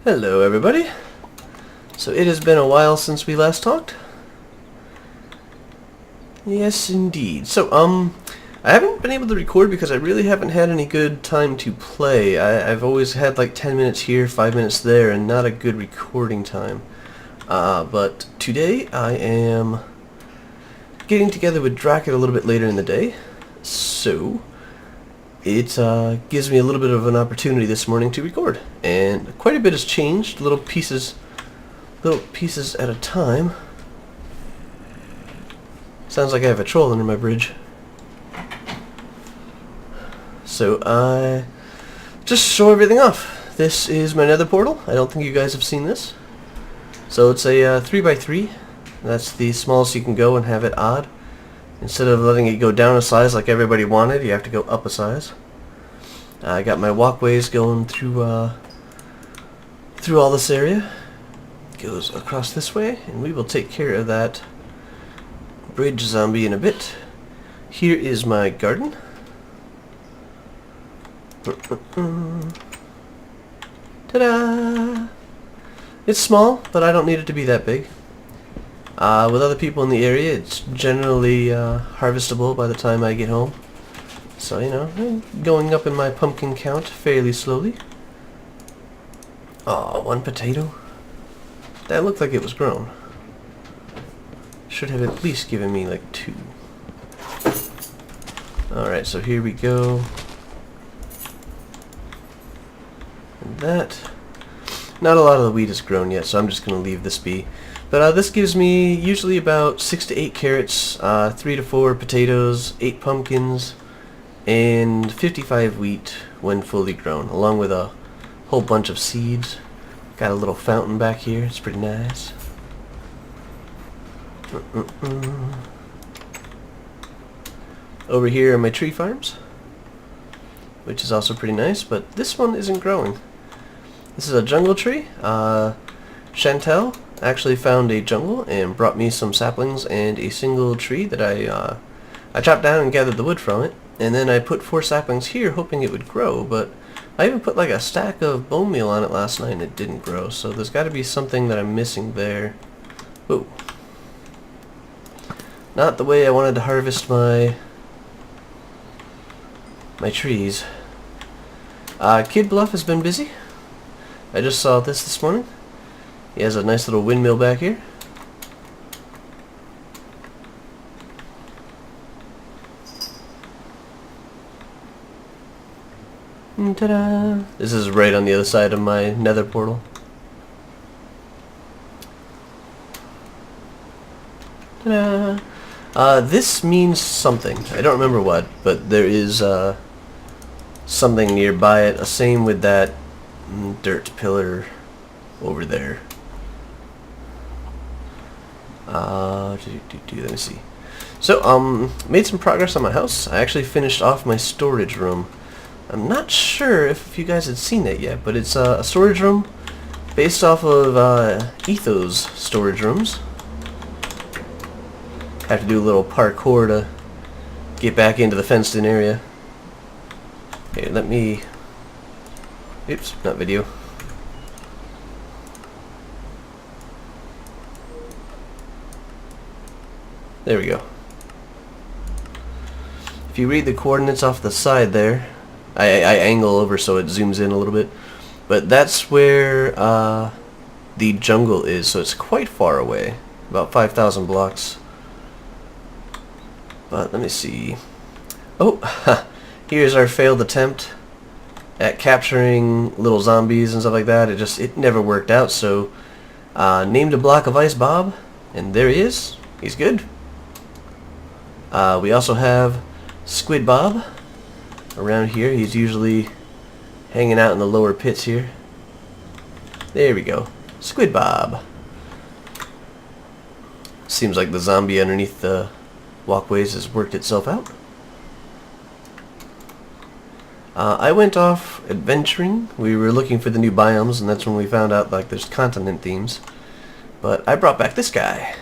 Hello everybody. So it has been a while since we last talked. Yes indeed. So I haven't been able to record because I really haven't had any good time to play. I've always had like 10 minutes here, 5 minutes there, and not a good recording time. But today I am getting together with Dracket a little bit later in the day. So it gives me a little bit of an opportunity this morning to record, and quite a bit has changed, little pieces at a time. Sounds like I have a troll under my bridge. So I just show everything off. This is my nether portal. I don't think you guys have seen this. So it's a 3x3. That's the smallest you can go and have it odd. Instead of letting it go down a size like everybody wanted, you have to go up a size. I got my walkways going through all this area. Goes across this way, and we will take care of that bridge zombie in a bit. Here is my garden. Ta-da! It's small, but I don't need it to be that big. With other people in the area, it's generally harvestable by the time I get home. So, you know, I'm going up in my pumpkin count fairly slowly. Aw, one potato. That looked like it was grown. Should have at least given me like 2. Alright, so here we go. And that. Not a lot of the wheat is grown yet, so I'm just going to leave this be. But this gives me usually about 6 to 8 carrots, 3 to 4 potatoes, 8 pumpkins, and 55 wheat when fully grown, along with a whole bunch of seeds. Got a little fountain back here, it's pretty nice. Over here are my tree farms, which is also pretty nice, but this one isn't growing. This is a jungle tree. Chantel actually found a jungle and brought me some saplings and a single tree that I chopped down and gathered the wood from it, and then I put 4 saplings here hoping it would grow, but I even put like a stack of bone meal on it last night and it didn't grow, so there's got to be something that I'm missing there. Whoa. Not the way I wanted to harvest my trees. Kid Bluff has been busy. I just saw this morning. He has a nice little windmill back here. Ta-da! This is right on the other side of my nether portal. Ta-da! This means something. I don't remember what, but there is something nearby it. Same with that dirt pillar over there. Let me see. So, made some progress on my house. I actually finished off my storage room. I'm not sure if you guys had seen that yet, but it's a storage room based off of E02's storage rooms. Have to do a little parkour to get back into the fenced-in area. Here, let me... Oops, not video. There we go. If you read the coordinates off the side there, I angle over so it zooms in a little bit, but that's where the jungle is, so it's quite far away, about 5,000 blocks. But let me see. Oh, here's our failed attempt at capturing little zombies and stuff like that. It never worked out, so named a block of ice Bob, and there he is. He's good. We also have Squid Bob around here. He's usually hanging out in the lower pits here. There we go. Squid Bob. Seems like the zombie underneath the walkways has worked itself out. I went off adventuring. We were looking for the new biomes, and that's when we found out like there's continent themes. But I brought back this guy.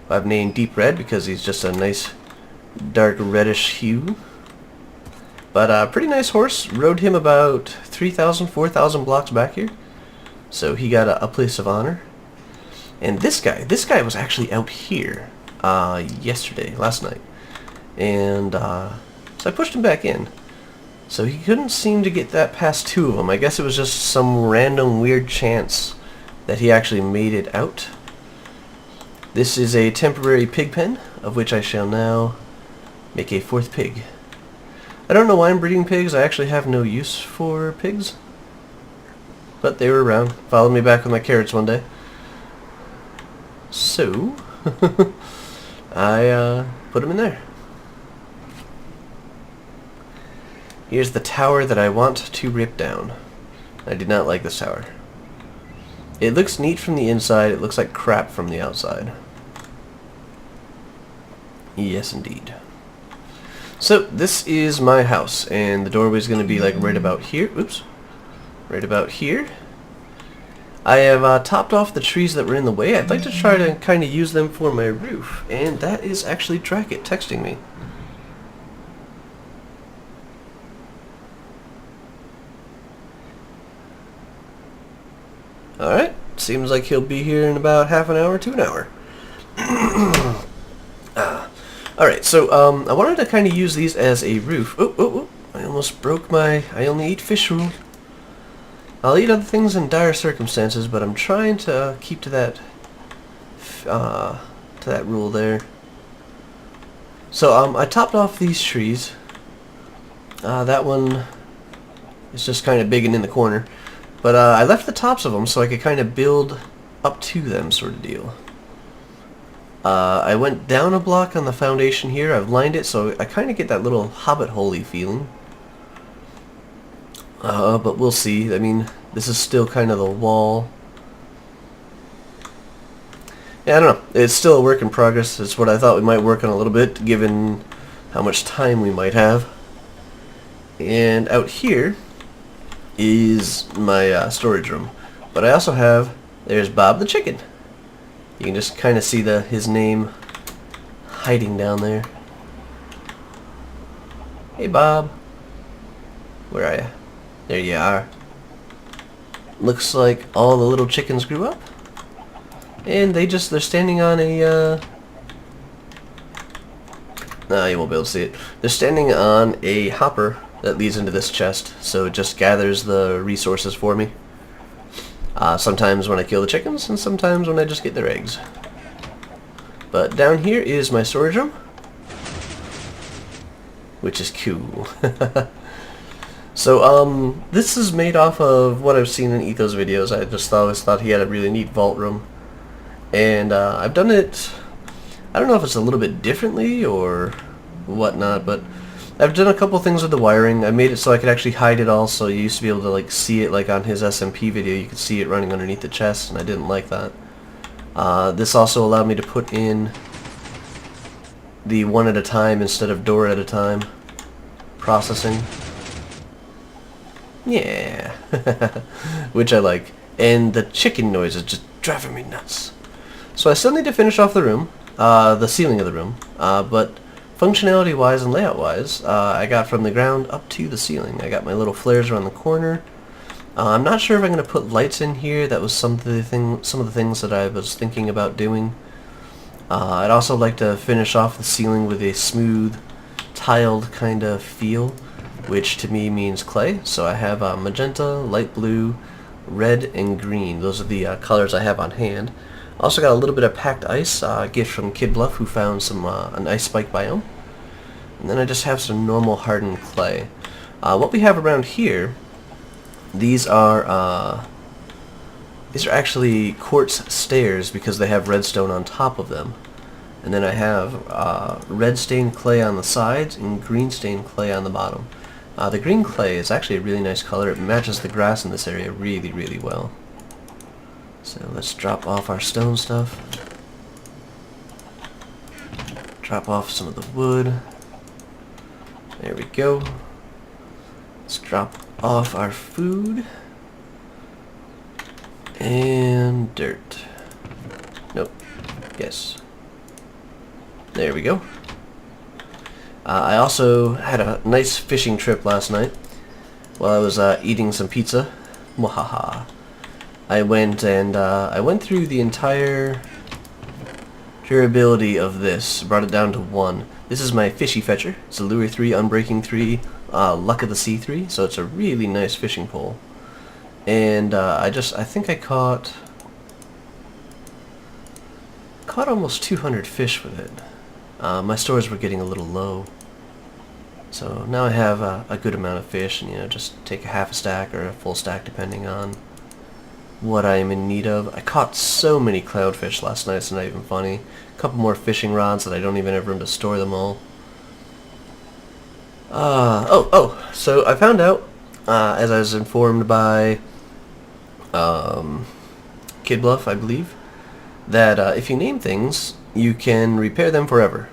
I've named Deep Red because he's just a nice dark reddish hue. But pretty nice horse. Rode him about 3,000, 4,000 blocks back here. So he got a place of honor. And this guy was actually out here last night. And so I pushed him back in. So he couldn't seem to get that past two of them. I guess it was just some random weird chance that he actually made it out. This is a temporary pig pen, of which I shall now make a fourth pig. I don't know why I'm breeding pigs. I actually have no use for pigs. But they were around. Followed me back with my carrots one day. So, I put them in there. Here's the tower that I want to rip down. I did not like this tower. It looks neat from the inside. It looks like crap from the outside. Yes, indeed. So, this is my house, and the doorway is going to be like right about here. Oops. Right about here. I have topped off the trees that were in the way. I'd like to try to kind of use them for my roof, and that is actually Trackit texting me. Alright, seems like he'll be here in about half an hour to an hour. Alright, so I wanted to kind of use these as a roof. Oh, I almost broke my I only eat fish rule. I'll eat other things in dire circumstances, but I'm trying to keep to that rule there. So I topped off these trees. That one is just kind of big and in the corner. But I left the tops of them so I could kind of build up to them, sort of deal. I went down a block on the foundation here. I've lined it so I kind of get that little hobbit hole-y feeling. But we'll see. I mean, this is still kind of the wall. Yeah, I don't know. It's still a work in progress. It's what I thought we might work on a little bit, given how much time we might have. And out here is my storage room. But I also have, there's Bob the chicken. You can just kind of see his name hiding down there. Hey Bob. Where are you? There you are. Looks like all the little chickens grew up. And they're standing on a, no, you won't be able to see it. They're standing on a hopper that leads into this chest, so it just gathers the resources for me. Sometimes when I kill the chickens, and sometimes when I just get their eggs. But down here is my storage room, which is cool. So, this is made off of what I've seen in E02's videos. I just always thought he had a really neat vault room. And, I've done it, I don't know if it's a little bit differently or whatnot, but I've done a couple things with the wiring. I made it so I could actually hide it all, so you used to be able to, like, see it, like on his SMP video, you could see it running underneath the chest, and I didn't like that. This also allowed me to put in the one at a time instead of door at a time processing. Yeah, which I like. And the chicken noise is just driving me nuts. So I still need to finish off the room, the ceiling of the room, but functionality-wise and layout-wise, I got from the ground up to the ceiling. I got my little flares around the corner. I'm not sure if I'm going to put lights in here. That was some of the things that I was thinking about doing. I'd also like to finish off the ceiling with a smooth, tiled kind of feel, which to me means clay. So I have magenta, light blue, red, and green. Those are the colors I have on hand. Also got a little bit of packed ice, a gift from Kid Bluff, who found an ice spike biome. And then I just have some normal hardened clay. What we have around here, these are actually quartz stairs because they have redstone on top of them. And then I have red stained clay on the sides and green stained clay on the bottom. The green clay is actually a really nice color. It matches the grass in this area really, really well. So let's drop off our stone stuff. Drop off some of the wood. There we go. Let's drop off our food. And dirt. Nope. Yes. There we go. I also had a nice fishing trip last night while I was eating some pizza. Mwahaha. I went through the entire durability of this, brought it down to 1. This is my fishy fetcher. It's a lure 3, unbreaking 3, luck of the sea 3, so it's a really nice fishing pole. And I think I caught almost 200 fish with it. My stores were getting a little low, so now I have a good amount of fish, and just take a half a stack or a full stack depending on what I am in need of. I caught so many clownfish last night, it's not even funny. A couple more fishing rods that I don't even have room to store them all. So I found out, as I was informed by Kid Bluff, I believe, that if you name things, you can repair them forever,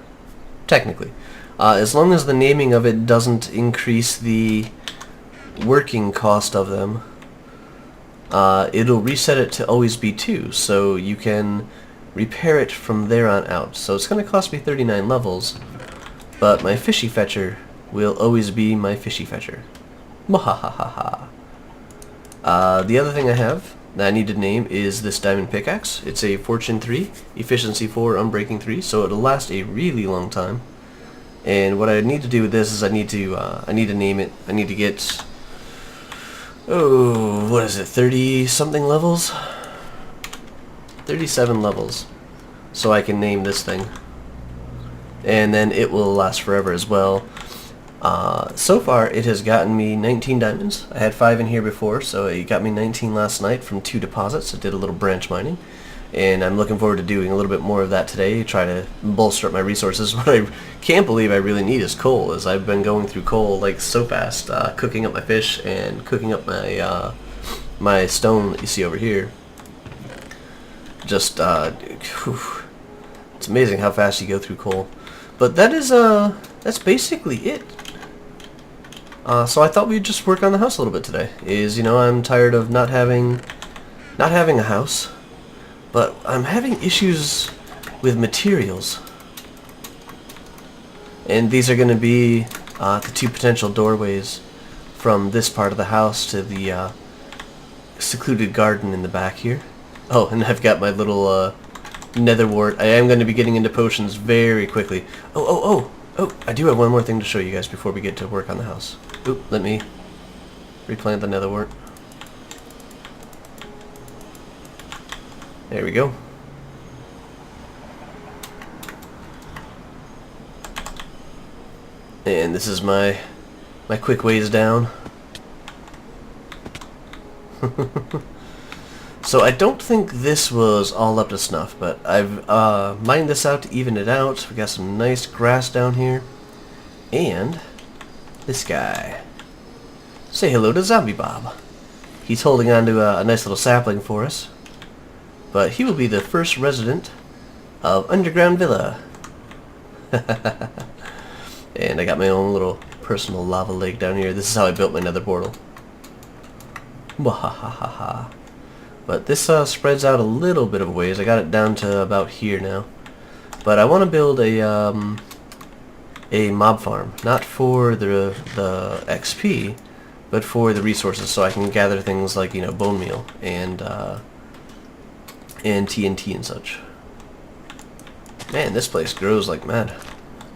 technically. As long as the naming of it doesn't increase the working cost of them, it'll reset it to always be 2, so you can repair it from there on out. So it's going to cost me 39 levels, but my fishy fetcher will always be my fishy fetcher. Mwahahaha. The other thing I have that I need to name is this diamond pickaxe. It's a fortune 3, efficiency 4, unbreaking 3, so it'll last a really long time. And what I need to do with this is I need to name it. I need to get, what is it, 30 something levels? 37 levels, so I can name this thing, and then it will last forever as well. So far it has gotten me 19 diamonds. I had 5 in here before, so it got me 19 last night from 2 deposits. I did a little branch mining, and I'm looking forward to doing a little bit more of that today, try to bolster up my resources. What I can't believe I really need is coal, as I've been going through coal like so fast, cooking up my fish and cooking up my my stone that you see over here. Just it's amazing how fast you go through coal. But that is that's basically it. So I thought we'd just work on the house a little bit today. I'm tired of not having a house, but I'm having issues with materials. And these are going to be the 2 potential doorways from this part of the house to the secluded garden in the back here. Oh, and I've got my little nether wart. I am going to be getting into potions very quickly. Oh, I do have one more thing to show you guys before we get to work on the house. Oop, let me replant the nether wart. There we go. And this is my quick ways down. So I don't think this was all up to snuff, but I've mined this out to even it out. We got some nice grass down here. And this guy. Say hello to Zombie Bob. He's holding on to a nice little sapling for us. But he will be the first resident of Underground Villa. And I got my own little personal lava lake down here. This is how I built my nether portal. Mwahahaha. But this spreads out a little bit of a ways. I got it down to about here now. But I want to build a mob farm, not for the XP, but for the resources, so I can gather things like bone meal and TNT and such. Man, this place grows like mad,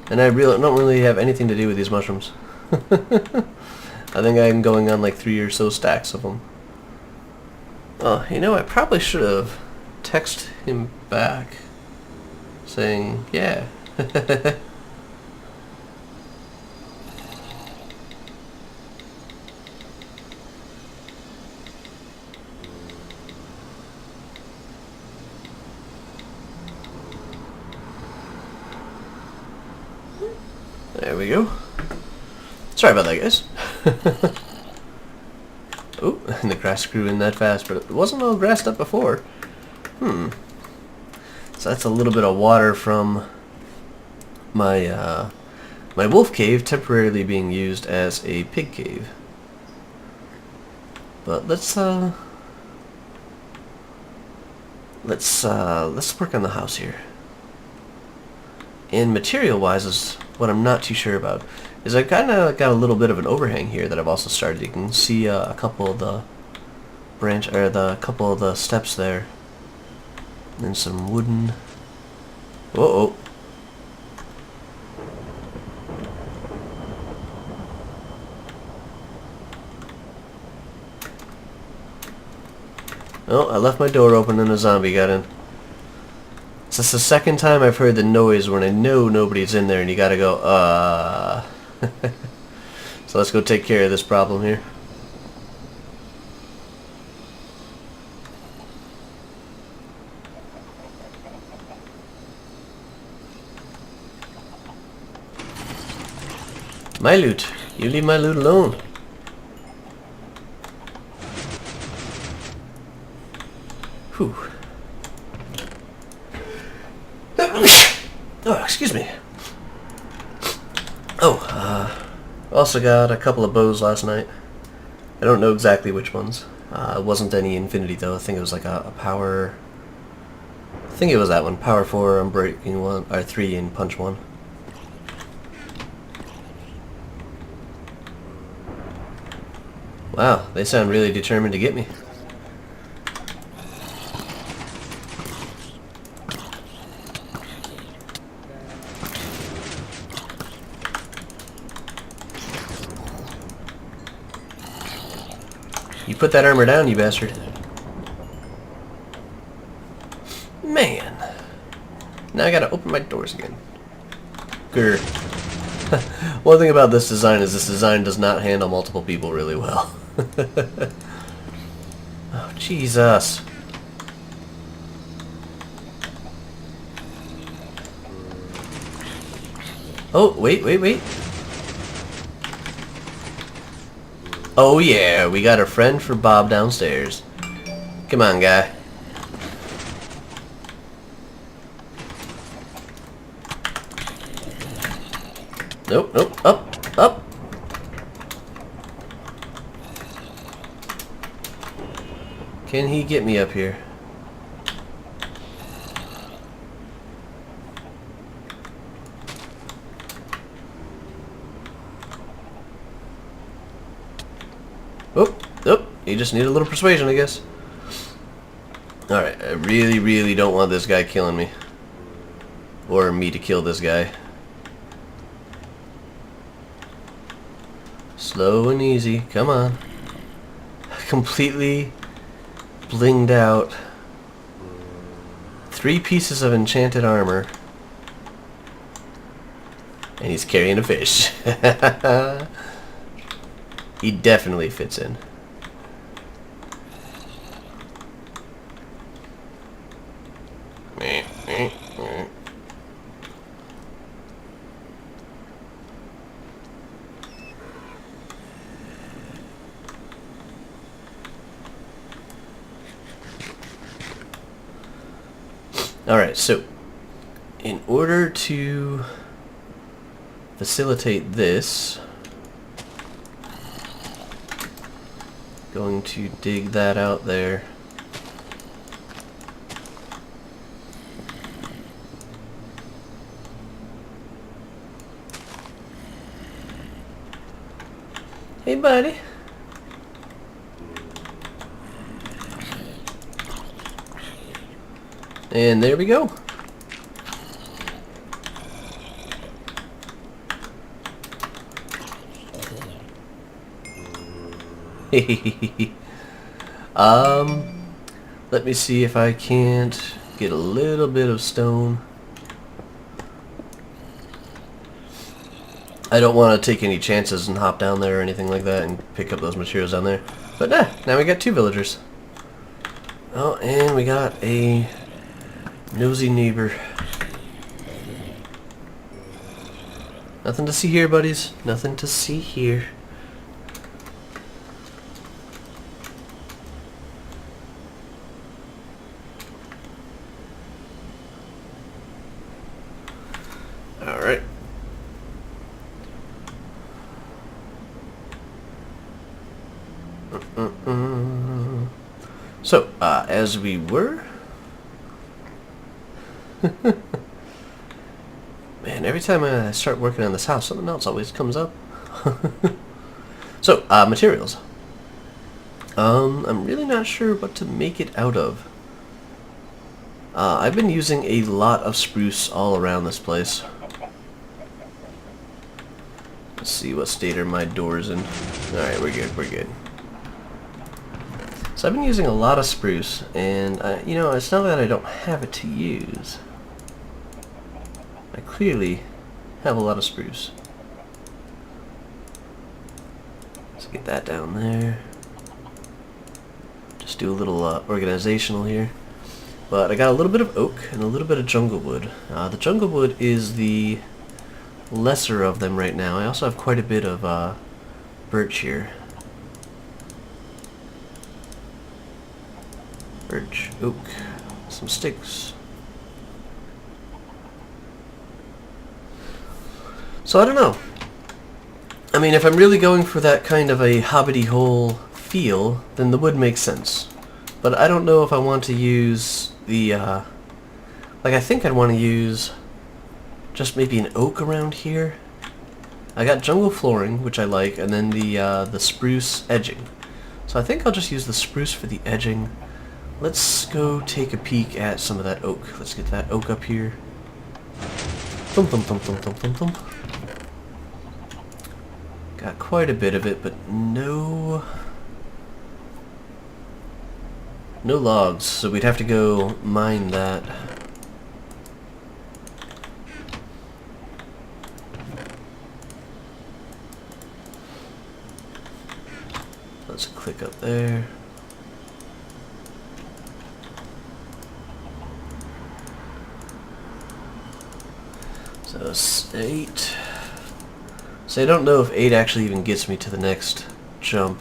and I don't really have anything to do with these mushrooms. I think I'm going on like 3 or so stacks of them. Oh, I probably should have texted him back saying, yeah. There we go. Sorry about that, guys. Oh, and the grass grew in that fast, but it wasn't all grassed up before. So that's a little bit of water from my my wolf cave temporarily being used as a pig cave. But let's work on the house here. And material-wise is what I'm not too sure about. Is I've kind of got a little bit of an overhang here that I've also started. You can see a couple of branch, or the couple of the steps there. And some wooden... Uh-oh. Oh, I left my door open and a zombie got in. So it's the second time I've heard the noise when I know nobody's in there and you gotta go, So let's go take care of this problem here. My loot. You leave my loot alone. Whew. Oh, excuse me. Oh, also got a couple of bows last night. I don't know exactly which ones. It wasn't any infinity though. I think it was like a power... I think it was that one. Power 4, Unbreaking 1, or 3 and Punch 1. Wow, they sound really determined to get me. You put that armor down, you bastard. Man. Now I gotta open my doors again. Grr. One thing about this design is this design does not handle multiple people really well. Oh, Jesus. Oh, wait. Oh yeah, we got a friend for Bob downstairs. Come on, guy. Nope, up. Can he get me up here? Oh, you just need a little persuasion, I guess. Alright, I really don't want this guy killing me. Or me to kill this guy. Slow and easy, come on. Completely blinged out. 3 pieces of enchanted armor. And he's carrying a fish. He definitely fits in. Alright, so in order to facilitate this, going to dig that out there. Hey, buddy. And there we go. Let me see if I can't get a little bit of stone. I don't want to take any chances and hop down there or anything like that and pick up those materials down there. But nah, now we got 2 villagers. Oh, and we got a nosy neighbor. Nothing to see here, buddies. Nothing to see here. Alright. So, as we were... Man, every time I start working on this house, something else always comes up. So, materials. I'm really not sure what to make it out of. I've been using a lot of spruce all around this place. Let's see what state are my doors in. Alright, we're good, we're good. So I've been using a lot of spruce, and you know, it's not that I don't have it to use. I clearly have a lot of spruce. Let's get that down there. Just do a little organizational here. But I got a little bit of oak and a little bit of jungle wood. The jungle wood is the lesser of them right now. I also have quite a bit of birch here. Birch, oak, some sticks. So I don't know. I mean, if I'm really going for that kind of a hobbity-hole feel, then the wood makes sense. But I don't know if I want to use the, like I think I'd want to use just maybe an oak around here. I got jungle flooring, which I like, and then the spruce edging. So I think I'll just use the spruce for the edging. Let's go take a peek at some of that oak. Let's get that oak up here. Thump, thump, thump, thump, thump, thump, thump. Got quite a bit of it, but no logs, so we'd have to go mine that. Let's click up there. So it's 8. So I don't know if 8 actually even gets me to the next jump.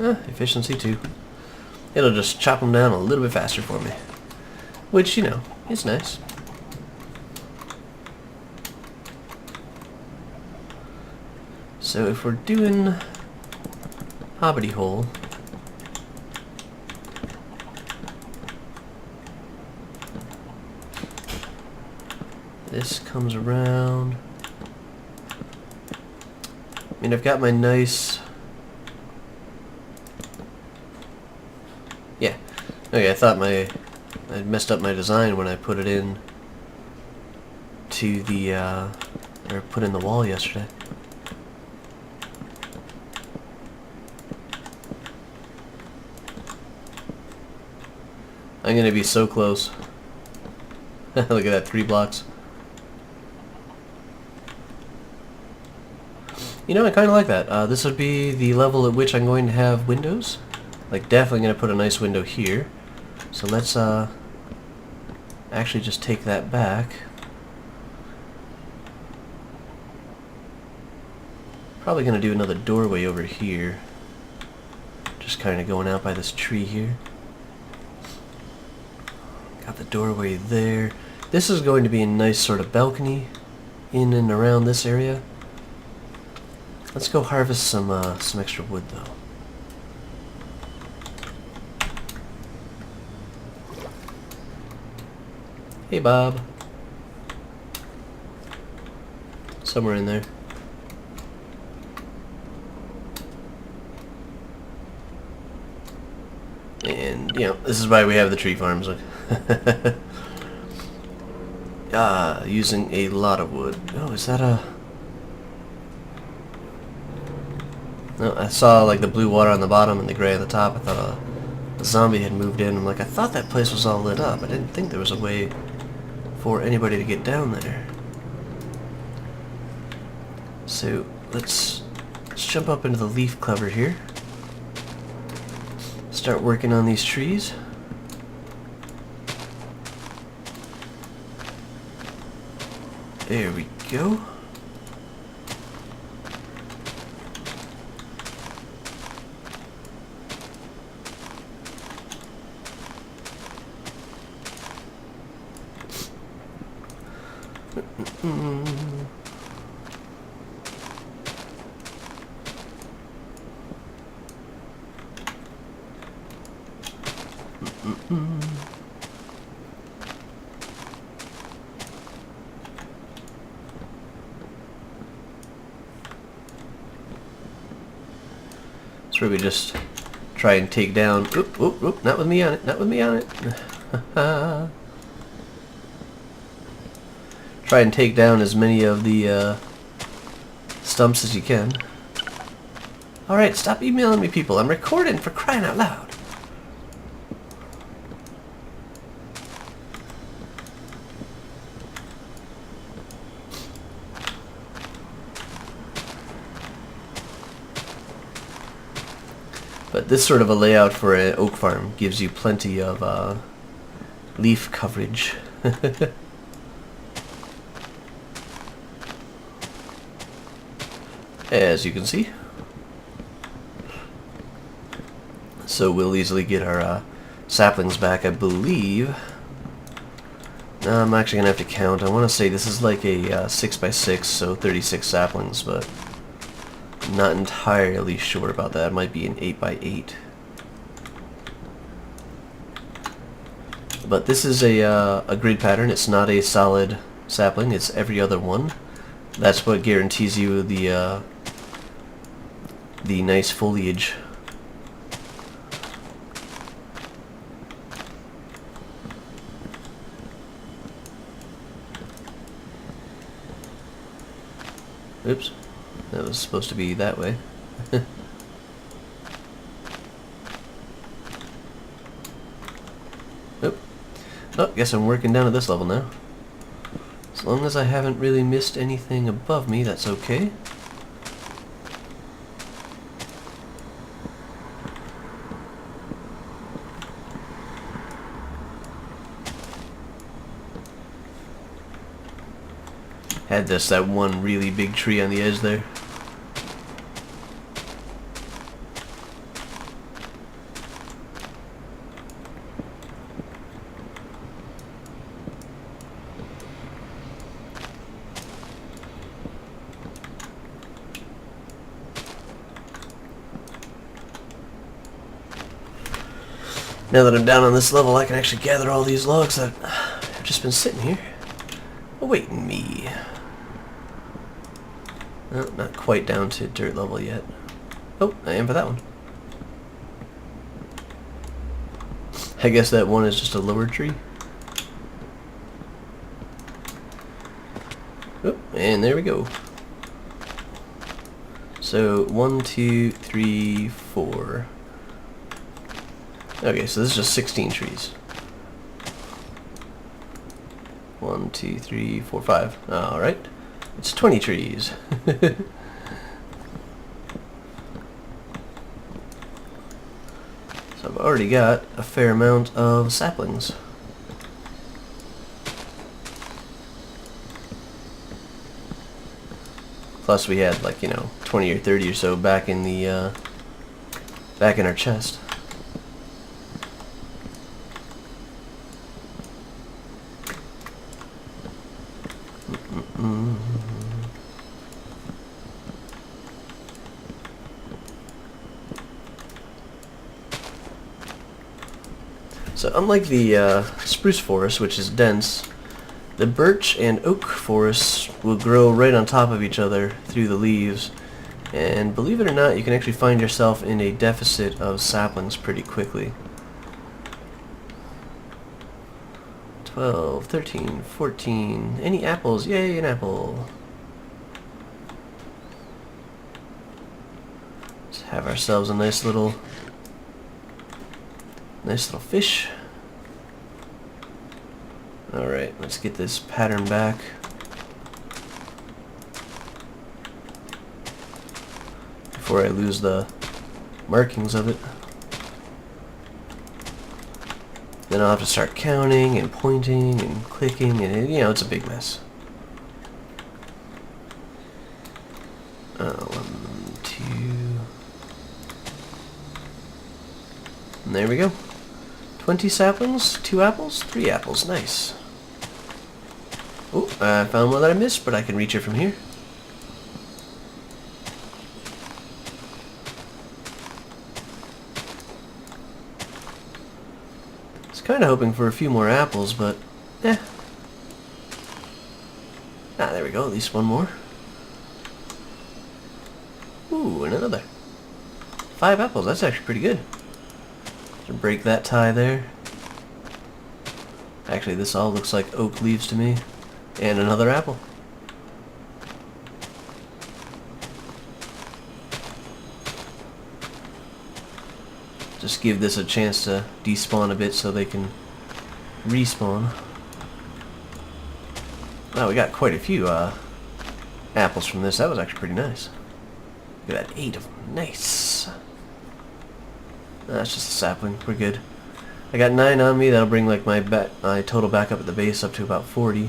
Efficiency 2. It'll just chop them down a little bit faster for me. Which, you know, is nice. So if we're doing hobbity hole, this comes around. I mean, I've got my nice... Yeah. Okay, I thought I messed up my design when I put it in to the, or put in the wall yesterday. I'm gonna be so close. Look at that, 3 blocks. You know, I kind of like that. This would be the level at which I'm going to have windows. Like, definitely going to put a nice window here. So let's actually just take that back. Probably going to do another doorway over here. Just kind of going out by this tree here. Got the doorway there. This is going to be a nice sort of balcony in and around this area. Let's go harvest some extra wood though. Hey Bob. Somewhere in there. And, you know, this is why we have the tree farms. Look. Using a lot of wood. Oh, is that a... No, I saw like the blue water on the bottom and the gray on the top. I thought a zombie had moved in. I'm like, I thought that place was all lit up. I didn't think there was a way for anybody to get down there. So let's jump up into the leaf cover here. Start working on these trees. There we go. It's where we just try and take down... Oop, oop, oop, not with me on it, not with me on it. Try and take down as many of the stumps as you can. Alright, stop emailing me, people. I'm recording, for crying out loud. But this sort of a layout for an oak farm gives you plenty of leaf coverage. As you can see. So we'll easily get our saplings back, I believe. No, I'm actually going to have to count. I want to say this is like a 6x6, so 36 saplings, but I'm not entirely sure about that. It might be an 8x8. But this is a grid pattern. It's not a solid sapling. It's every other one. That's what guarantees you the nice foliage. Oops, that was supposed to be that way. Oop. Oh, guess I'm working down at this level now. As long as I haven't really missed anything above me, that's okay. Had that one really big tree on the edge there. Now that I'm down on this level, I can actually gather all these logs that have just been sitting here, awaiting me. No, not quite down to dirt level yet. Oh, I am for that one. I guess that one is just a lower tree. Oh, and there we go. So 1, 2, 3, 4. Okay, so this is just 16 trees. 1, 2, 3, 4, 5. Alright. It's 20 trees. So I've already got a fair amount of saplings. Plus we had like, 20 or 30 or so back in the back in our chest. So unlike the spruce forest, which is dense, the birch and oak forests will grow right on top of each other through the leaves, and believe it or not, you can actually find yourself in a deficit of saplings pretty quickly. 12, 13, 14, any apples? Yay, an apple! Let's have ourselves a nice little fish. Alright, let's get this pattern back. Before I lose the markings of it. Then I'll have to start counting and pointing and clicking, and it's a big mess. 1, 2. And there we go. 20 saplings, 2 apples, 3 apples. Nice. Oh, I found one that I missed, but I can reach it from here. I was kind of hoping for a few more apples, but there we go. At least one more. Ooh, and another. 5 apples, that's actually pretty good. To break that tie there. Actually, this all looks like oak leaves to me. And another apple. Just give this a chance to despawn a bit so they can respawn. Wow, we got quite a few apples from this. That was actually pretty nice. Look at that, 8 of them. Nice. That's just a sapling. We're good. I got 9 on me. That'll bring like my total back up at the base up to about 40.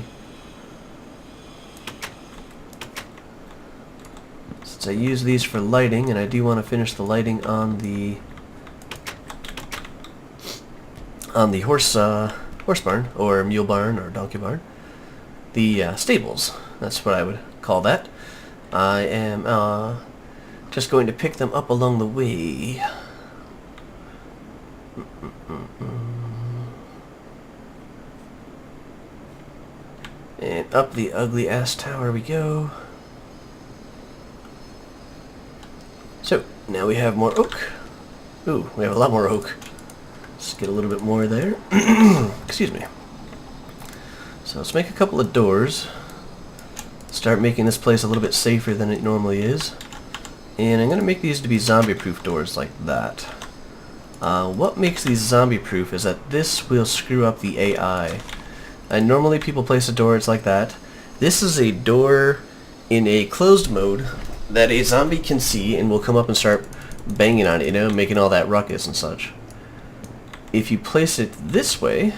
Since I use these for lighting, and I do want to finish the lighting on the horse barn, or mule barn, or donkey barn. The stables. That's what I would call that. I am just going to pick them up along the way. And up the ugly ass tower we go. So, now we have more oak. Ooh, we have a lot more oak. Let's get a little bit more there. Excuse me. So let's make a couple of doors. Start making this place a little bit safer than it normally is. And I'm going to make these to be zombie-proof doors like that. What makes these zombie-proof is that this will screw up the AI. And normally people place a door, it's like that. This is a door in a closed mode that a zombie can see and will come up and start banging on it, you know, making all that ruckus and such. If you place it this way,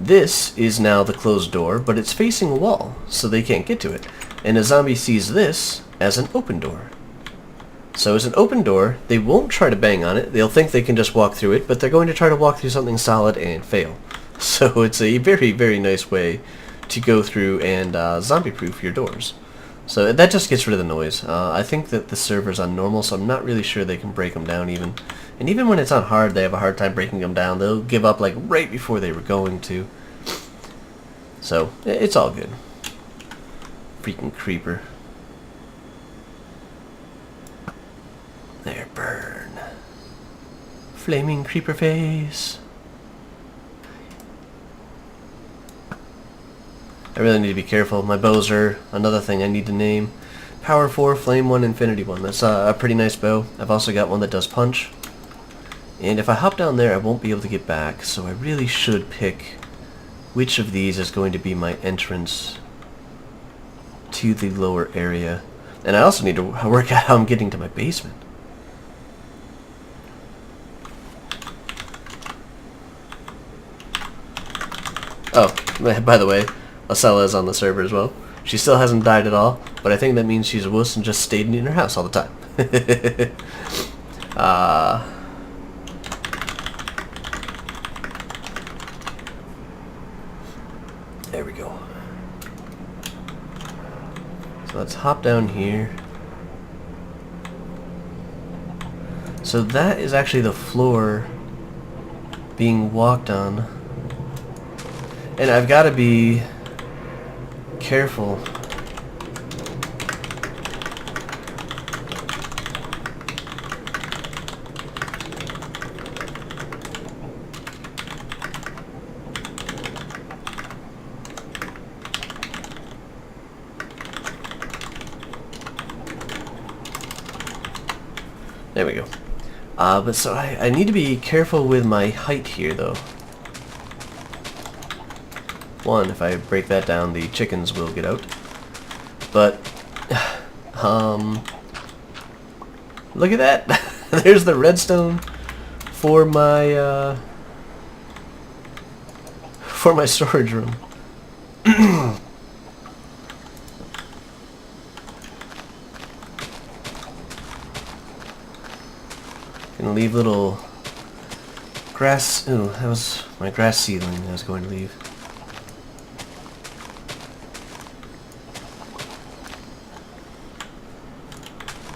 this is now the closed door, but it's facing a wall, so they can't get to it. And a zombie sees this as an open door. So as an open door, they won't try to bang on it, they'll think they can just walk through it, but they're going to try to walk through something solid and fail. So it's a very, very nice way to go through and zombie-proof your doors. So that just gets rid of the noise. I think that the server's on normal, so I'm not really sure they can break them down even. And even when it's on hard, they have a hard time breaking them down. They'll give up like right before they were going to. So, it's all good. Freaking creeper. There, burn. Flaming creeper face. I really need to be careful. My bows are another thing I need to name. Power 4, Flame 1, Infinity 1. That's a pretty nice bow. I've also got one that does punch. And if I hop down there, I won't be able to get back. So I really should pick which of these is going to be my entrance to the lower area. And I also need to work out how I'm getting to my basement. Oh, by the way, Acela is on the server as well. She still hasn't died at all, but I think that means she's a wuss and just stayed in her house all the time. There we go. So let's hop down here. So that is actually the floor being walked on. And I've got to be careful. There we go. But so I need to be careful with my height here, though. One, if I break that down, the chickens will get out. But, look at that! There's the redstone for my storage room. Gonna leave little grass. Ooh, that was my grass seedling I was going to leave.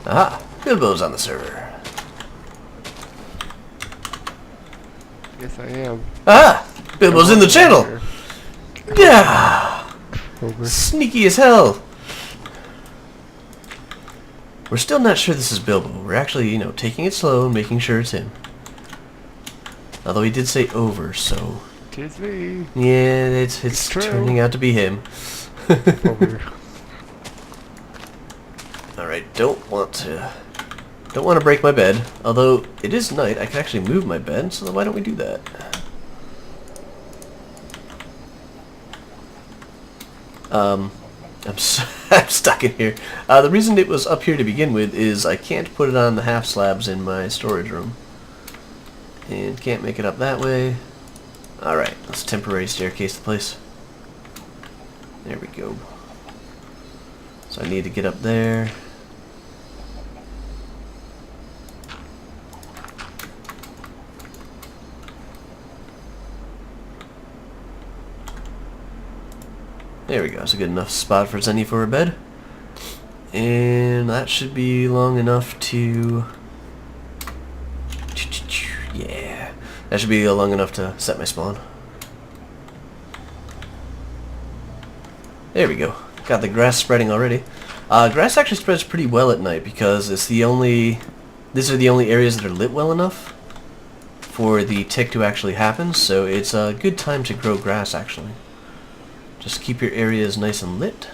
Aha! Bilbo's on the server. Yes, I am. Ah! Bilbo's in the channel! Yeah! Sneaky as hell! We're still not sure this is Bilbo. We're actually, you know, taking it slow and making sure it's him. Although he did say over, so... Tis me. Yeah, it's turning out to be him. Over. Alright, don't want to break my bed. Although, it is night, I can actually move my bed, so why don't we do that? I'm stuck in here. The reason it was up here to begin with is I can't put it on the half slabs in my storage room. And can't make it up that way. Alright, let's temporary staircase the place. There we go. So I need to get up there. There we go, it's a good enough spot for Zenny for a bed. And that should be long enough to... Yeah, that should be long enough to set my spawn. There we go. Got the grass spreading already. Grass actually spreads pretty well at night because it's the only... These are the only areas that are lit well enough for the tick to actually happen, so it's a good time to grow grass actually. Just keep your areas nice and lit.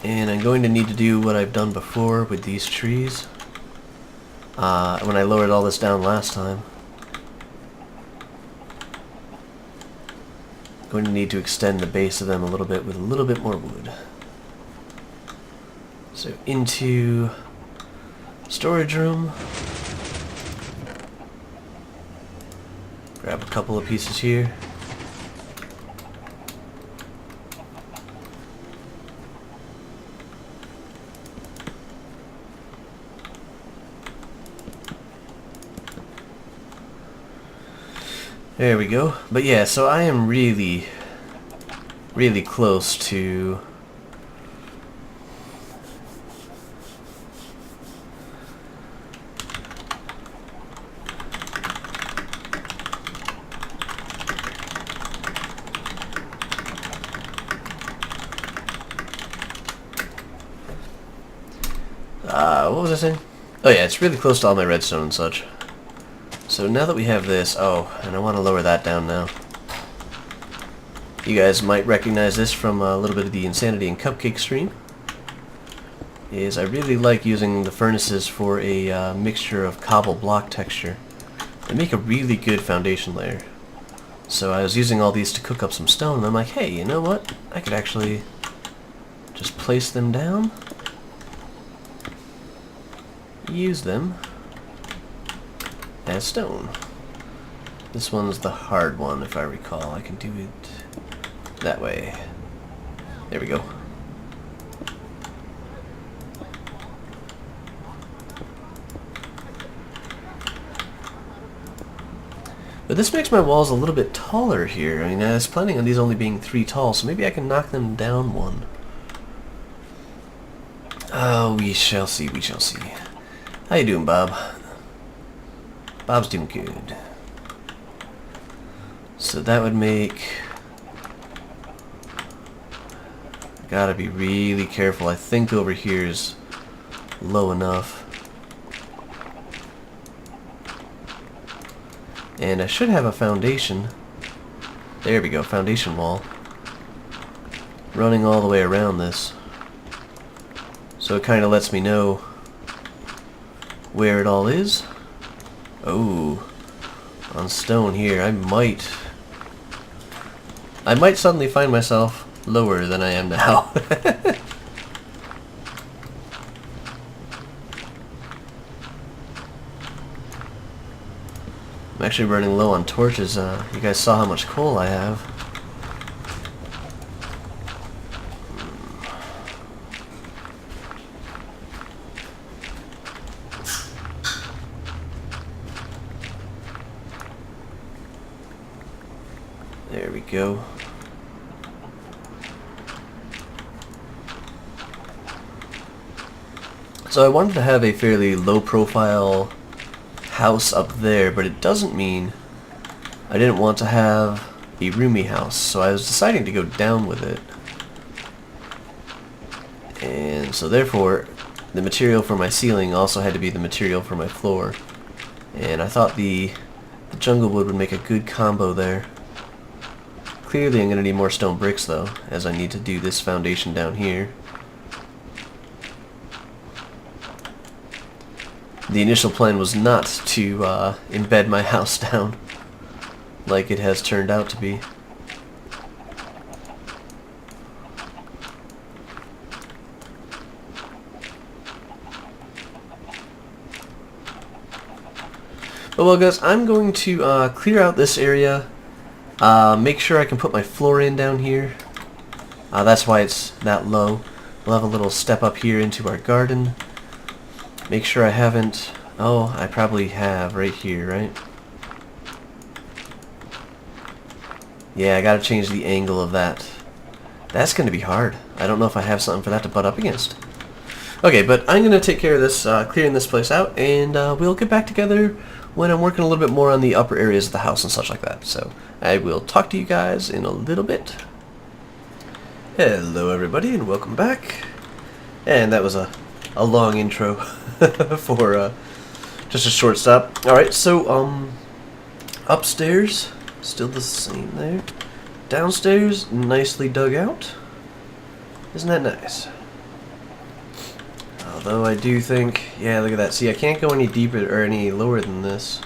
And I'm going to need to do what I've done before with these trees. When I lowered all this down last time. I'm going to need to extend the base of them a little bit with a little bit more wood. So into storage room. Grab a couple of pieces here. There we go. But yeah, so I am really close to... what was I saying? Oh yeah, it's really close to all my redstone and such. So now that we have this, oh, and I want to lower that down now. You guys might recognize this from a little bit of the Insanity and Cupcake stream. Is I really like using the furnaces for a mixture of cobble block texture. They make a really good foundation layer. So I was using all these to cook up some stone, and I'm like, hey, you know what? I could actually just place them down. Use them as stone. This one's the hard one, if I recall. I can do it that way. There we go. But this makes my walls a little bit taller here. I mean, I was planning on these only being 3 tall, so maybe I can knock them down 1. Oh, we shall see, we shall see. How you doing, Bob? Bob's doing good. So that would make... Gotta be really careful. I think over here is low enough. And I should have a foundation. There we go, foundation wall. Running all the way around this. So it kind of lets me know where it all is. Oh, on stone here, I might suddenly find myself lower than I am now. I'm actually running low on torches. You guys saw how much coal I have. There we go. So I wanted to have a fairly low profile house up there, but it doesn't mean I didn't want to have a roomy house, so I was deciding to go down with it. And so therefore, the material for my ceiling also had to be the material for my floor. And I thought the jungle wood would make a good combo there. Clearly I'm going to need more stone bricks though, as I need to do this foundation down here. The initial plan was not to embed my house down like it has turned out to be. But well guys, I'm going to clear out this area, make sure I can put my floor in down here. That's why it's that low. We'll have a little step up here into our garden. Make sure I haven't... Oh, I probably have right here, right? Yeah, I gotta change the angle of that. That's gonna be hard. I don't know if I have something for that to butt up against. Okay, but I'm gonna take care of this, clearing this place out, and we'll get back together when I'm working a little bit more on the upper areas of the house and such like that. So I will talk to you guys in a little bit. Hello everybody and welcome back. And that was a long intro for just a short stop. Alright, so upstairs, still the same there. Downstairs, nicely dug out. Isn't that nice? Although I do think, yeah, look at that. See, I can't go any deeper or any lower than this.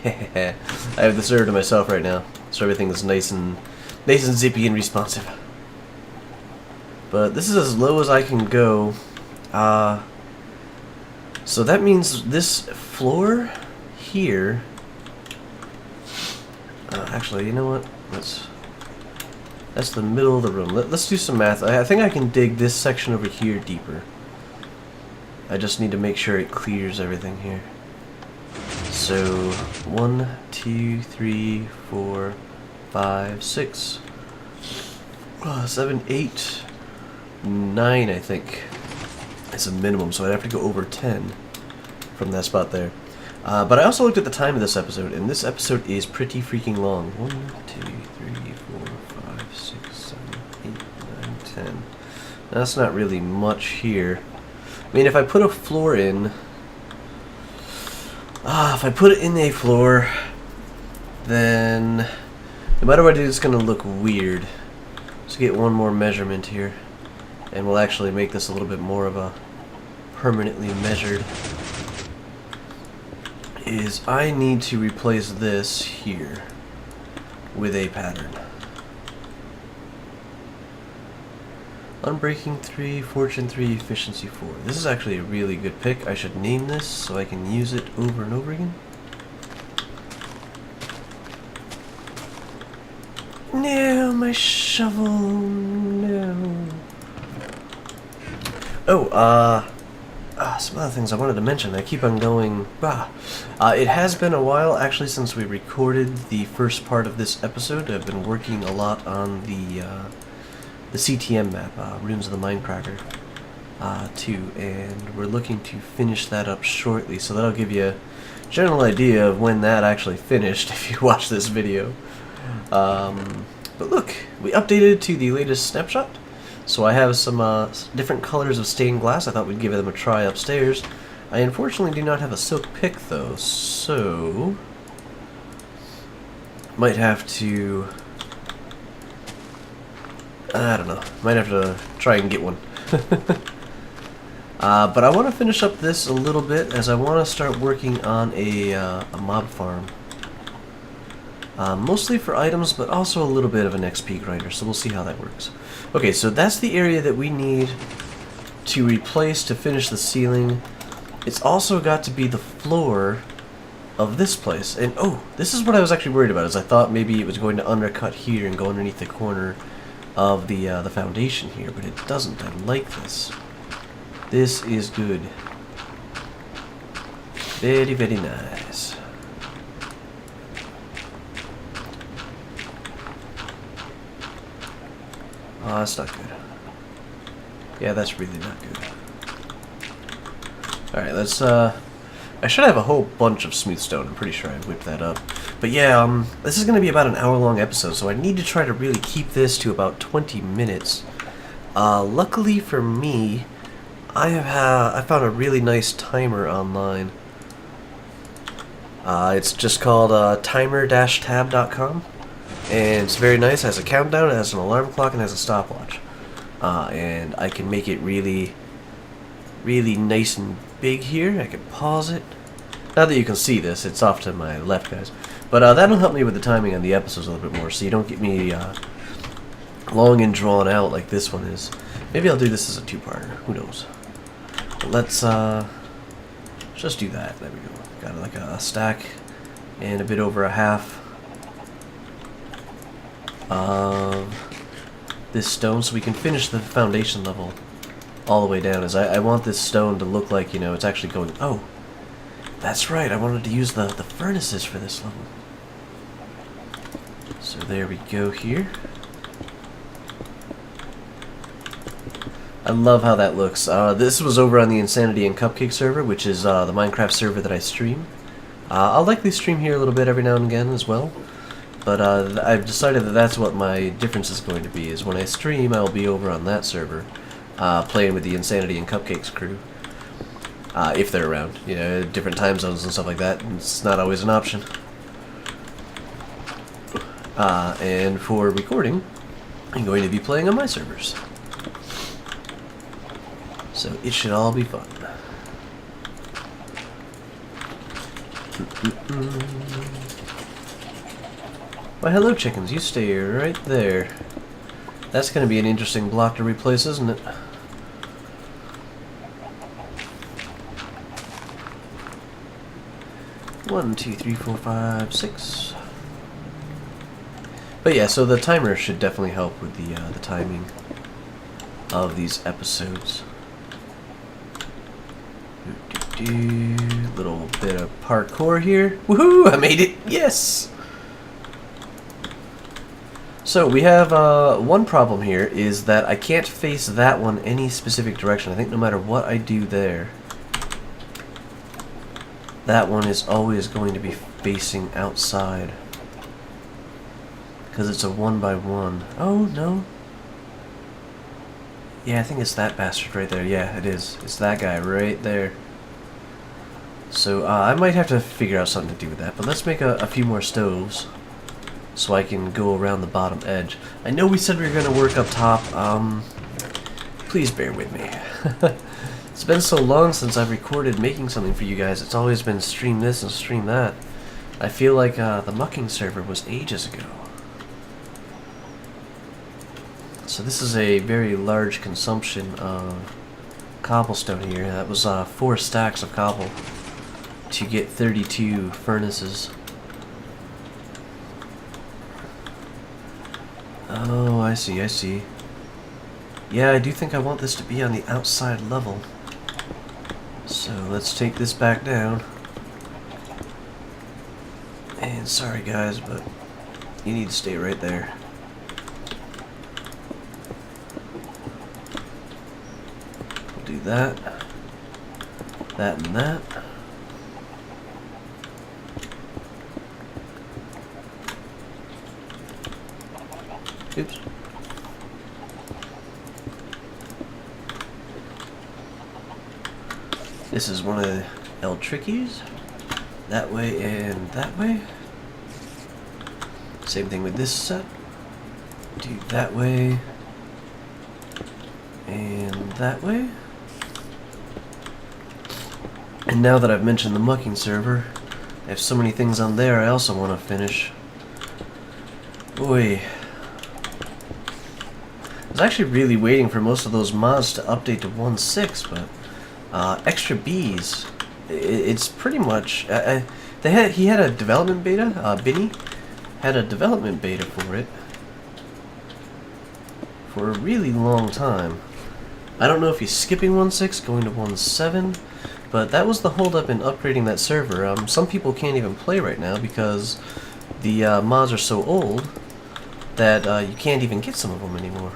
I have the server to myself right now, so everything is nice and zippy and responsive. But this is as low as I can go. So that means this floor here. Actually, you know what? That's the middle of the room. Let's do some math. I think I can dig this section over here deeper. I just need to make sure it clears everything here. So 1, 2, 3, 4, 5, 6, 7, 8, 9, I think. It's a minimum, so I'd have to go over 10 from that spot there. But I also looked at the time of this episode, and this episode is pretty freaking long. 1, 2, 3, 4, 5, 6, 7, 8, 9, 10. That's not really much here. I mean, if I put a floor in... if I put it in a floor, then no matter what I do, it's going to look weird. Let's get one more measurement here, and we'll actually make this a little bit more of a permanently measured. I need to replace this here with a pattern. Unbreaking 3, Fortune 3, Efficiency 4. This is actually a really good pick. I should name this so I can use it over and over again. No, my shovel, no. Oh, some other things I wanted to mention. I keep on going. It has been a while, actually, since we recorded the first part of this episode. I've been working a lot on the CTM map, Runes of the Mindcracker 2, and we're looking to finish that up shortly, so that'll give you a general idea of when that actually finished if you watch this video. But look, we updated to the latest snapshot, so I have some different colors of stained glass. I thought we'd give them a try upstairs. I unfortunately do not have a silk pick though, so might have to... I don't know. Might have to try and get one. But I want to finish up this a little bit, as I want to start working on a mob farm. Mostly for items, but also a little bit of an XP grinder, so we'll see how that works. Okay, so that's the area that we need to replace to finish the ceiling. It's also got to be the floor of this place. And oh, this is what I was actually worried about, is I thought maybe it was going to undercut here and go underneath the corner of the foundation here, but it doesn't. I like this. This is good. Very, very nice. Oh, that's not good. Yeah, that's really not good. Alright, let's I should have a whole bunch of smooth stone. I'm pretty sure I whipped that up. But yeah, this is going to be about an hour-long episode, so I need to try to really keep this to about 20 minutes. Luckily for me, I found a really nice timer online. It's just called timer-tab.com, and it's very nice. It has a countdown, it has an alarm clock, and it has a stopwatch. And I can make it really nice and big here. I can pause it. Not that you can see this, it's off to my left, guys. But that'll help me with the timing on the episodes a little bit more, so you don't get me long and drawn out like this one is. Maybe I'll do this as a two-parter. Who knows? But let's just do that. There we go. Got like a stack and a bit over a half of this stone, so we can finish the foundation level all the way down. As I want this stone to look like, you know, it's actually going... Oh, that's right. I wanted to use the furnaces for this level. So there we go here. I love how that looks. This was over on the Insanity and Cupcake server, which is the Minecraft server that I stream. I'll likely stream here a little bit every now and again as well. But I've decided that that's what my difference is going to be, is when I stream, I'll be over on that server, playing with the Insanity and Cupcakes crew. If they're around. You know, different time zones and stuff like that. It's not always an option. And for recording, I'm going to be playing on my servers. So it should all be fun. Why, hello chickens, you stay right there. That's going to be an interesting block to replace, isn't it? One, two, three, four, five, six. But yeah, so the timer should definitely help with the timing of these episodes. Little bit of parkour here. Woohoo! I made it! Yes! So we have one problem here, is that I can't face that one any specific direction. I think no matter what I do there, that one is always going to be facing outside. Because it's a 1x1. Oh, no. Yeah, I think it's that bastard right there. Yeah, it is. It's that guy right there. So I might have to figure out something to do with that. But let's make a few more stoves so I can go around the bottom edge. I know we said we were going to work up top. Please bear with me. It's been so long since I've recorded making something for you guys. It's always been stream this and stream that. I feel like the Muckin server was ages ago. So this is a very large consumption of cobblestone here. That was 4 stacks of cobble to get 32 furnaces. Oh, I see, I see. Yeah, I do think I want this to be on the outside level. So let's take this back down. And sorry guys, but you need to stay right there. We'll do that. That and that. Oops. This is one of the L trickies. That way and that way. Same thing with this set. Do that way and that way. And now that I've mentioned the Muckin server, I have so many things on there I also want to finish. Boy. I was actually really waiting for most of those mods to update to 1.6, but Extra Bees, it's pretty much... he had a development beta, Binny had a development beta for it for a really long time. I don't know if he's skipping 1.6, going to 1.7, but that was the holdup in upgrading that server. Some people can't even play right now because the mods are so old that you can't even get some of them anymore.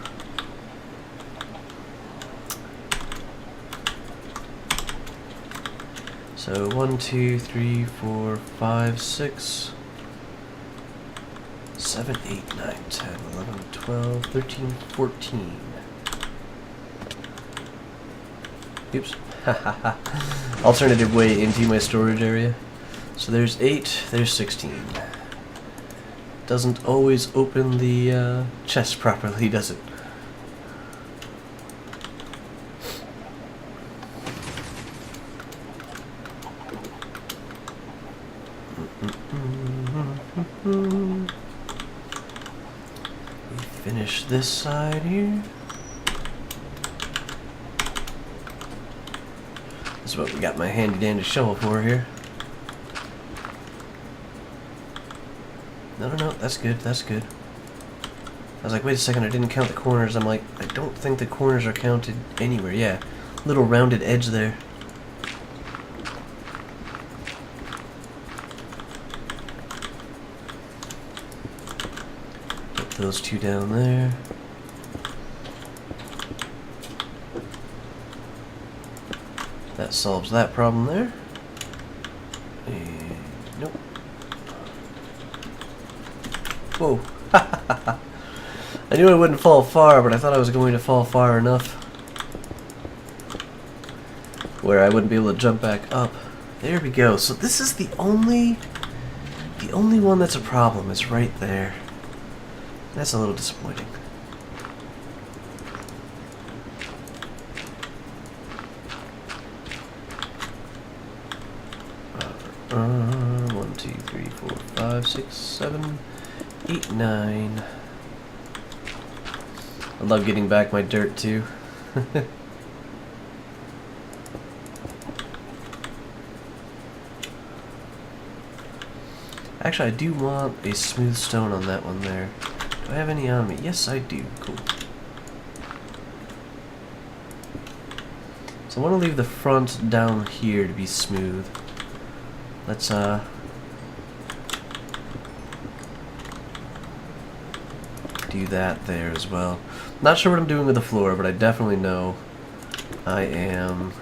So 1, 2, 3, 4, 5, 6, 7, 8, 9, 10, 11, 12, 13, 14. Oops. Alternative way into my storage area. So there's 8, there's 16. Doesn't always open the chest properly, does it? We finish this side here. This is what we got my handy dandy shovel for here. No, that's good, that's good. I was like, wait a second, I didn't count the corners. I'm like, I don't think the corners are counted anywhere. Yeah, little rounded edge there. Put those two down there. That solves that problem there. And nope. Whoa. I knew I wouldn't fall far, but I thought I was going to fall far enough where I wouldn't be able to jump back up. There we go. So this is the only one that's a problem. It's right there. That's a little disappointing. One, two, three, 4, 5, 6, 7, 8, 9. I love getting back my dirt too. Actually, I do want a smooth stone on that one there. Do I have any on me? Yes, I do. Cool. So I want to leave the front down here to be smooth. Let's do that there as well. Not sure what I'm doing with the floor, but I definitely know I am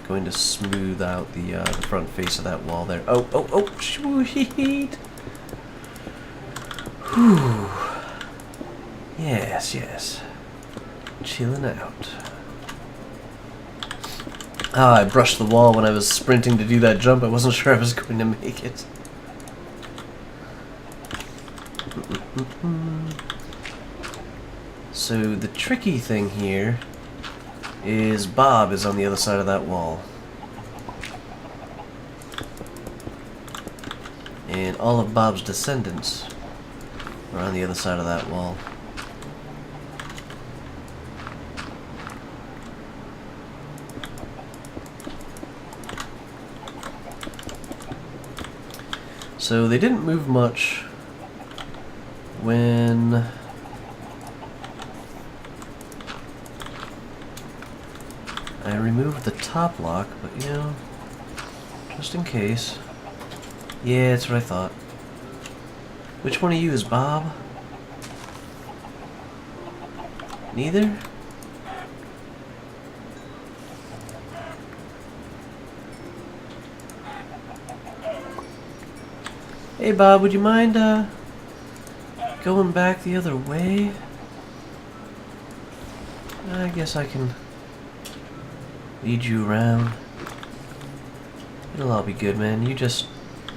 going to smooth out the front face of that wall there. Oh, sweet. Whew. Yes. Chilling out. Ah, I brushed the wall when I was sprinting to do that jump. I wasn't sure I was going to make it. So the tricky thing here is Bob is on the other side of that wall. And all of Bob's descendants are on the other side of that wall. So they didn't move much when I removed the top lock, but you know, just in case. Yeah, that's what I thought. Which one of you is Bob? Neither? Hey Bob, would you mind going back the other way? I guess I can lead you around. It'll all be good, man. You just...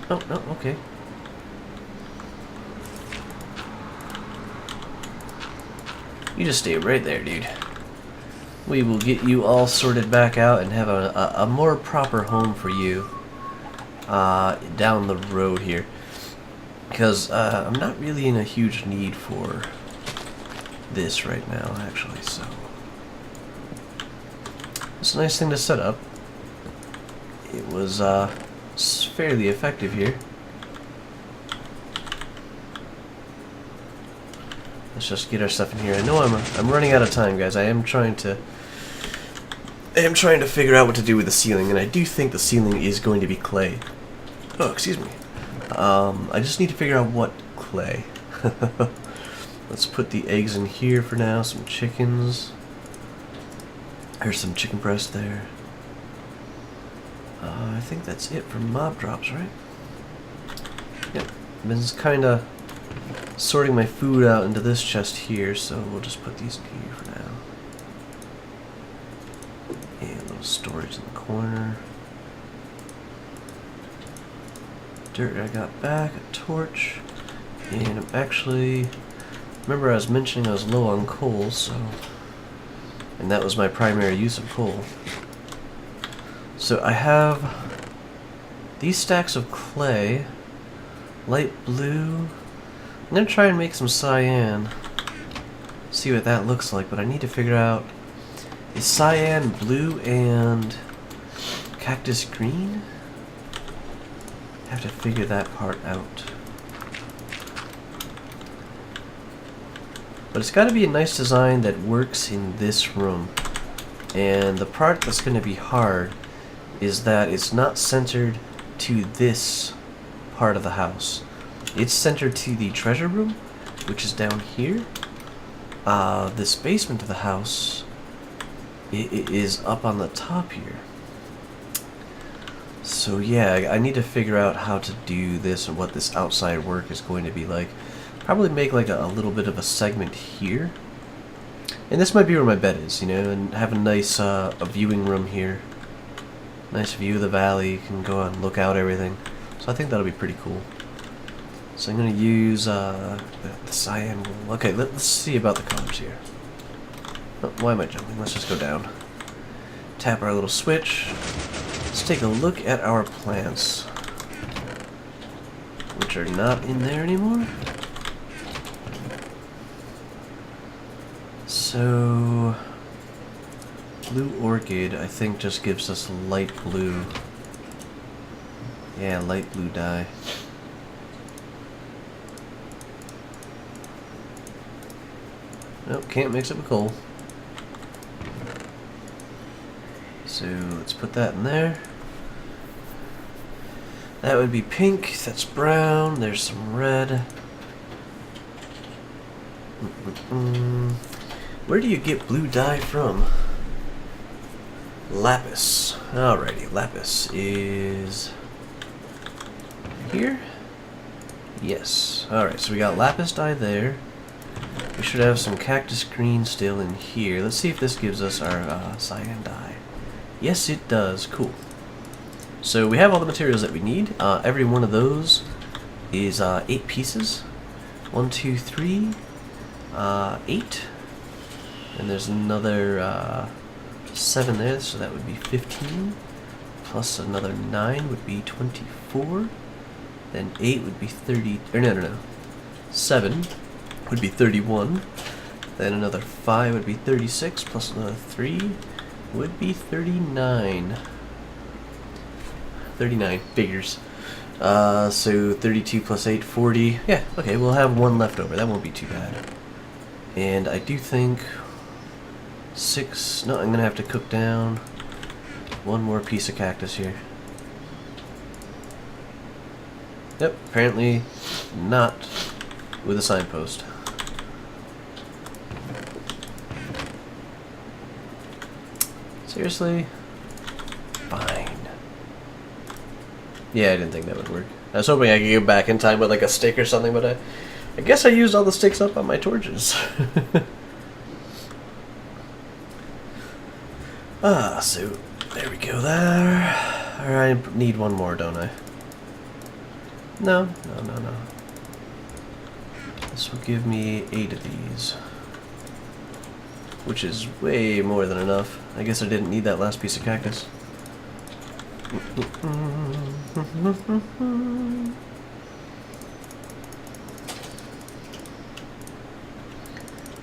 Oh, no, okay. You just stay right there, dude. We will get you all sorted back out and have a more proper home for you down the road here. Because I'm not really in a huge need for this right now, actually, so... It's a nice thing to set up. It was fairly effective here. Let's just get our stuff in here. I know I'm running out of time, guys. I am trying to figure out what to do with the ceiling, and I do think the ceiling is going to be clay. Oh, excuse me. I just need to figure out what clay. Let's put the eggs in here for now. Some chickens. There's some chicken breast there. I think that's it for mob drops, right? Yep. I've been just kind of sorting my food out into this chest here, so we'll just put these here for now. And a little storage in the corner. Dirt I got back, a torch, and I'm actually... Remember I was mentioning I was low on coal, so... And that was my primary use of coal. So I have these stacks of clay, light blue. I'm going to try and make some cyan, see what that looks like, but I need to figure out, is cyan blue and cactus green? I have to figure that part out. But it's got to be a nice design that works in this room. And the part that's going to be hard is that it's not centered to this part of the house. It's centered to the treasure room, which is down here. This basement of the house it is up on the top here. So yeah, I need to figure out how to do this and what this outside work is going to be like. Probably make like a little bit of a segment here. And this might be where my bed is, you know, and have a nice a viewing room here. Nice view of the valley, you can go out and look out everything. So I think that'll be pretty cool. So I'm going to use the cyan wool. Okay, let's see about the colors here. Oh, why am I jumping? Let's just go down. Tap our little switch. Let's take a look at our plants, which are not in there anymore. So... Blue orchid, I think, just gives us light blue. Yeah, light blue dye. Nope, can't mix it with coal. So let's put that in there. That would be pink, that's brown, there's some red. Where do you get blue dye from? Lapis. Alrighty, lapis is here? Yes. Alright, so we got lapis dye there. We should have some cactus green still in here. Let's see if this gives us our cyan dye. Yes, it does. Cool. So we have all the materials that we need. Every one of those is 8 pieces. 1, 2, 3, 8. And there's another 7 there, so that would be 15. Plus another 9 would be 24. Then 8 would be 30. Or no. 7 would be 31. Then another 5 would be 36. Plus another 3 would be 39. 39 figures. So 32 plus 8, 40. Yeah, okay, we'll have 1 left over. That won't be too bad. And I do think 6. No, I'm gonna have to cook down 1 more piece of cactus here. Yep, apparently not with a signpost. Seriously? Fine. Yeah, I didn't think that would work. I was hoping I could go back in time with like a stick or something, but I guess I used all the sticks up on my torches. So there we go there. Alright, I need 1 more, don't I? No. This will give me 8 of these, which is way more than enough. I guess I didn't need that last piece of cactus.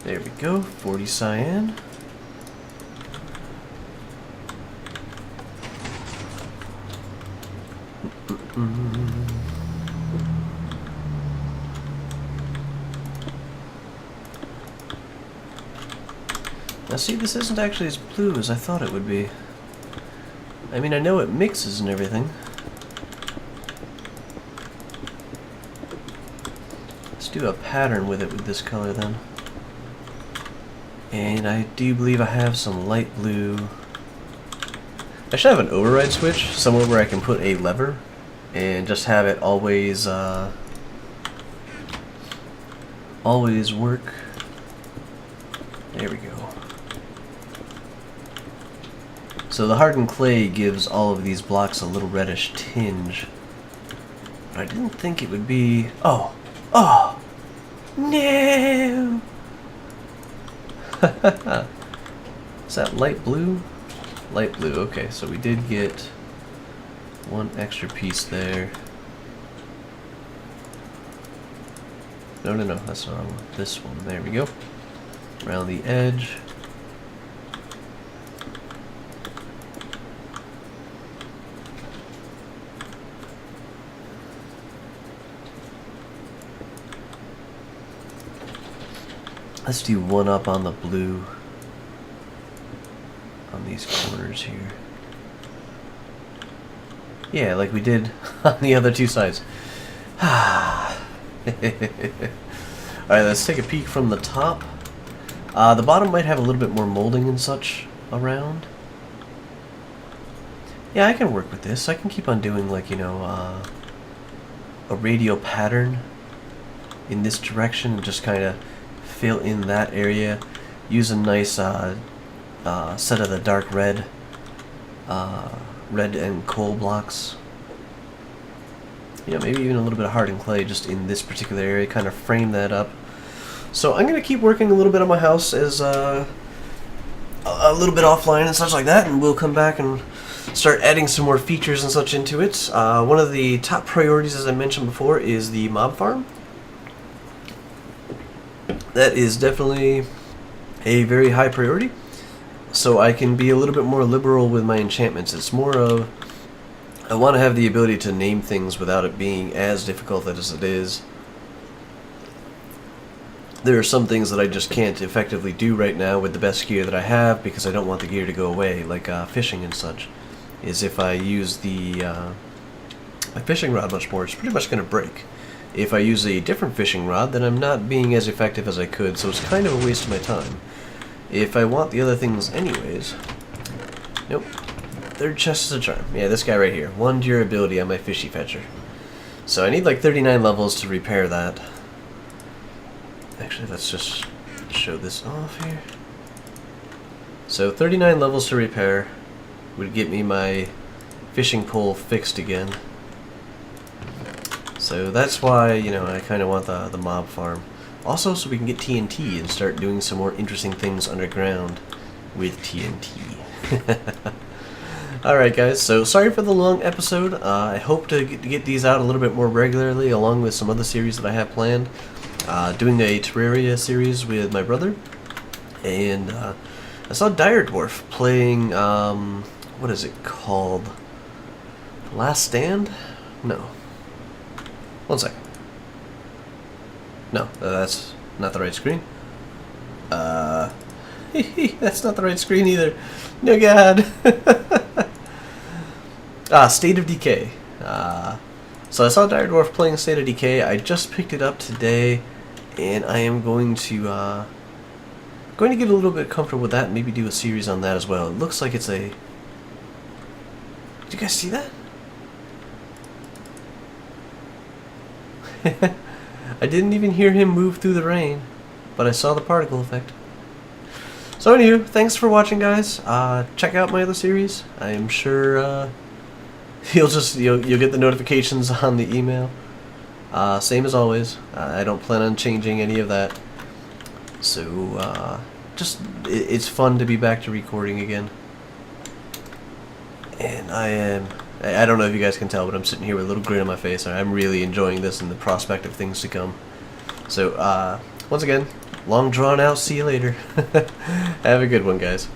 There we go, 40 cyan. Now see, this isn't actually as blue as I thought it would be. I mean, I know it mixes and everything. Let's do a pattern with it with this color then. And I do believe I have some light blue. I should have an override switch somewhere where I can put a lever and just have it always always work. There we go. So the hardened clay gives all of these blocks a little reddish tinge. But I didn't think it would be... Oh! Oh! No! Is that light blue? Light blue, okay, so we did get one extra piece there. No, no, no, that's not this one. There we go. Around the edge. Let's do one up on the blue on these corners here. Yeah, like we did on the other two sides. Alright, let's take a peek from the top. The bottom might have a little bit more molding and such around. Yeah, I can work with this. I can keep on doing, like, you know, a radial pattern in this direction and just kind of fill in that area. Use a nice set of the dark red red and coal blocks. You know, maybe even a little bit of hardened clay just in this particular area, kind of frame that up. So I'm going to keep working a little bit on my house as a little bit offline and such like that, and we'll come back and start adding some more features and such into it. One of the top priorities, as I mentioned before, is the mob farm. That is definitely a very high priority, so I can be a little bit more liberal with my enchantments. It's more of, I want to have the ability to name things without it being as difficult as it is. There are some things that I just can't effectively do right now with the best gear that I have because I don't want the gear to go away, like fishing and such. Is if I use the my fishing rod much more, it's pretty much going to break. If I use a different fishing rod, then I'm not being as effective as I could, so it's kind of a waste of my time. If I want the other things anyways... Nope. Third chest is a charm. Yeah, this guy right here. 1 durability on my fishy fetcher. So I need like 39 levels to repair that. Actually, let's just show this off here. So 39 levels to repair would get me my fishing pole fixed again. So that's why, you know, I kind of want the mob farm. Also, so we can get TNT and start doing some more interesting things underground with TNT. Alright guys, so sorry for the long episode. I hope to get these out a little bit more regularly along with some other series that I have planned. Doing a Terraria series with my brother. And I saw Dire Dwarf playing, what is it called? Last Stand? No. One sec. No, that's not the right screen. That's not the right screen either. No god. State of Decay. So I saw Dire Dwarf playing State of Decay. I just picked it up today, and I am going to get a little bit comfortable with that and maybe do a series on that as well. It looks like it's a... Did you guys see that? I didn't even hear him move through the rain, but I saw the particle effect. So anywho, thanks for watching, guys. Check out my other series. I am sure you'll get the notifications on the email. Same as always. I don't plan on changing any of that. So it's fun to be back to recording again. And I don't know if you guys can tell, but I'm sitting here with a little grin on my face. I'm really enjoying this and the prospect of things to come. So, once again, long drawn out, see you later. Have a good one, guys.